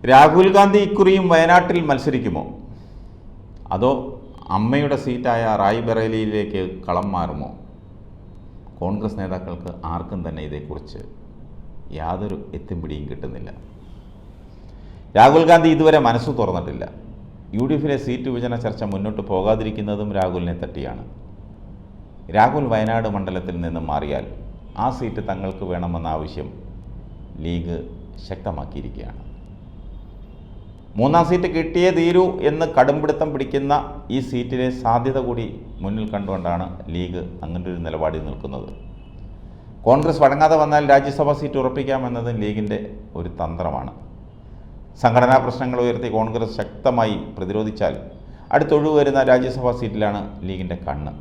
രാഹുൽ ഗാന്ധി ഇക്കുറിയും വയനാട്ടിൽ മത്സരിക്കുമോ, അതോ അമ്മയുടെ സീറ്റായ റായ്ബറേലിയിലേക്ക് കളം മാറുമോ? കോൺഗ്രസ് നേതാക്കൾക്ക് ആർക്കും തന്നെ ഇതേക്കുറിച്ച് യാതൊരു എത്തും പിടിയും കിട്ടുന്നില്ല. രാഹുൽ ഗാന്ധി ഇതുവരെ മനസ്സ് തുറന്നിട്ടില്ല. UDFിലെ സീറ്റ് വിഭജന ചർച്ച മുന്നോട്ട് പോകാതിരിക്കുന്നതും രാഹുലിനെ തട്ടിയാണ്. രാഹുൽ വയനാട് മണ്ഡലത്തിൽ നിന്നും മാറിയാൽ ആ സീറ്റ് തങ്ങൾക്ക് വേണമെന്ന ആവശ്യം ലീഗ് ശക്തമാക്കിയിരിക്കുകയാണ്. മൂന്നാം സീറ്റ് കിട്ടിയേ തീരൂ എന്ന് കടുംപിടുത്തം പിടിക്കുന്ന ഈ സീറ്റിലെ സാധ്യത കൂടി മുന്നിൽ കണ്ടുകൊണ്ടാണ് ലീഗ് അങ്ങനൊരു നിലപാടിൽ നിൽക്കുന്നത്. കോൺഗ്രസ് വഴങ്ങാതെ വന്നാൽ രാജ്യസഭാ സീറ്റ് ഉറപ്പിക്കാമെന്നത് ലീഗിൻ്റെ ഒരു തന്ത്രമാണ്. സംഘടനാ പ്രശ്നങ്ങൾ ഉയർത്തി കോൺഗ്രസ് ശക്തമായി പ്രതിരോധിച്ചാൽ അടുത്തൊഴിവ് വരുന്ന രാജ്യസഭാ സീറ്റിലാണ് ലീഗിൻ്റെ കണ്ണ്.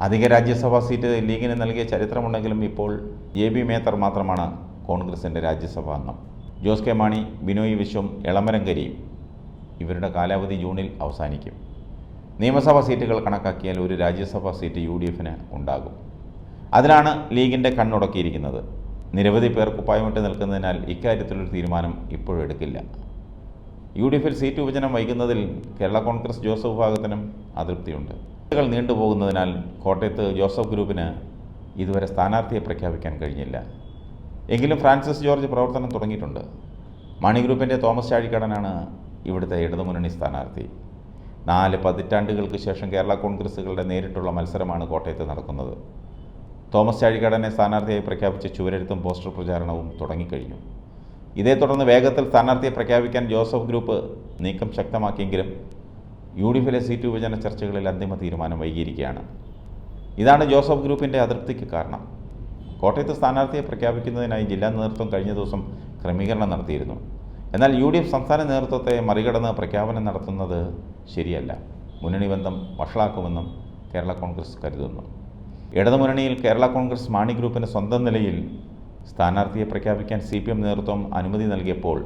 അധിക രാജ്യസഭാ സീറ്റ് ലീഗിന് നൽകിയ ചരിത്രമുണ്ടെങ്കിലും ഇപ്പോൾ JB മേത്തർ മാത്രമാണ് കോൺഗ്രസിൻ്റെ രാജ്യസഭാ അംഗം. ജോസ് കെ മാണി, ബിനോയ് വിശ്വം, എളമരം കരീം ഇവരുടെ കാലാവധി ജൂണിൽ അവസാനിക്കും. നിയമസഭാ സീറ്റുകൾ കണക്കാക്കിയാൽ ഒരു രാജ്യസഭാ സീറ്റ് UDFിന് ഉണ്ടാകും. അതിലാണ് ലീഗിൻ്റെ കണ്ണുടക്കിയിരിക്കുന്നത്. നിരവധി പേർ കുപ്പായമിട്ട് നിൽക്കുന്നതിനാൽ ഇക്കാര്യത്തിലൊരു തീരുമാനം ഇപ്പോഴും എടുക്കില്ല. UDFിൽ സീറ്റ് വിഭജനം വൈകുന്നതിൽ കേരള കോൺഗ്രസ് ജോസഫ് വിഭാഗത്തിനും അതൃപ്തിയുണ്ട്. സീറ്റുകൾ നീണ്ടുപോകുന്നതിനാൽ കോട്ടയത്ത് ജോസഫ് ഗ്രൂപ്പിന് ഇതുവരെ സ്ഥാനാർത്ഥിയെ പ്രഖ്യാപിക്കാൻ കഴിഞ്ഞില്ല. എങ്കിലും ഫ്രാൻസിസ് ജോർജ് പ്രവർത്തനം തുടങ്ങിയിട്ടുണ്ട്. മാണി ഗ്രൂപ്പിൻ്റെ തോമസ് ചാഴിക്കാടനാണ് ഇവിടുത്തെ ഇടതുമുന്നണി സ്ഥാനാർത്ഥി. 4 പതിറ്റാണ്ടുകൾക്ക് ശേഷം കേരള കോൺഗ്രസുകളുടെ നേരിട്ടുള്ള മത്സരമാണ് കോട്ടയത്ത് നടക്കുന്നത്. തോമസ് ചാഴിക്കാടനെ സ്ഥാനാർത്ഥിയായി പ്രഖ്യാപിച്ച് ചുവരെഴുത്തും പോസ്റ്റർ പ്രചാരണവും തുടങ്ങിക്കഴിഞ്ഞു. ഇതേ തുടർന്ന് വേഗത്തിൽ സ്ഥാനാർത്ഥിയെ പ്രഖ്യാപിക്കാൻ ജോസഫ് ഗ്രൂപ്പ് നീക്കം ശക്തമാക്കിയെങ്കിലും UDFിലെ സീറ്റ് വിഭജന ചർച്ചകളിൽ അന്തിമ തീരുമാനം വൈകിയിരിക്കുകയാണ്. ഇതാണ് ജോസഫ് ഗ്രൂപ്പിൻ്റെ അതൃപ്തിക്ക് കാരണം. കോട്ടയത്ത് സ്ഥാനാർത്ഥിയെ പ്രഖ്യാപിക്കുന്നതിനായി ജില്ലാ നേതൃത്വം കഴിഞ്ഞ ദിവസം ക്രമീകരണം നടത്തിയിരുന്നു. എന്നാൽ UDF സംസ്ഥാന നേതൃത്വത്തെ മറികടന്ന് പ്രഖ്യാപനം നടത്തുന്നത് ശരിയല്ല. മുന്നണി ബന്ധം വഷളാക്കുമെന്നും കേരള കോൺഗ്രസ് കരുതുന്നു. ഇടതുമുന്നണിയിൽ കേരള കോൺഗ്രസ് മാണി ഗ്രൂപ്പിന് സ്വന്തം നിലയിൽ സ്ഥാനാർത്ഥിയെ പ്രഖ്യാപിക്കാൻ CPM നേതൃത്വം അനുമതി നൽകിയപ്പോൾ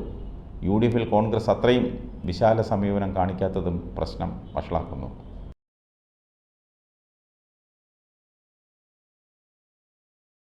UDFിൽ കോൺഗ്രസ് അത്രയും വിശാല സമീപനം കാണിക്കാത്തതും പ്രശ്നം വഷളാക്കുന്നു.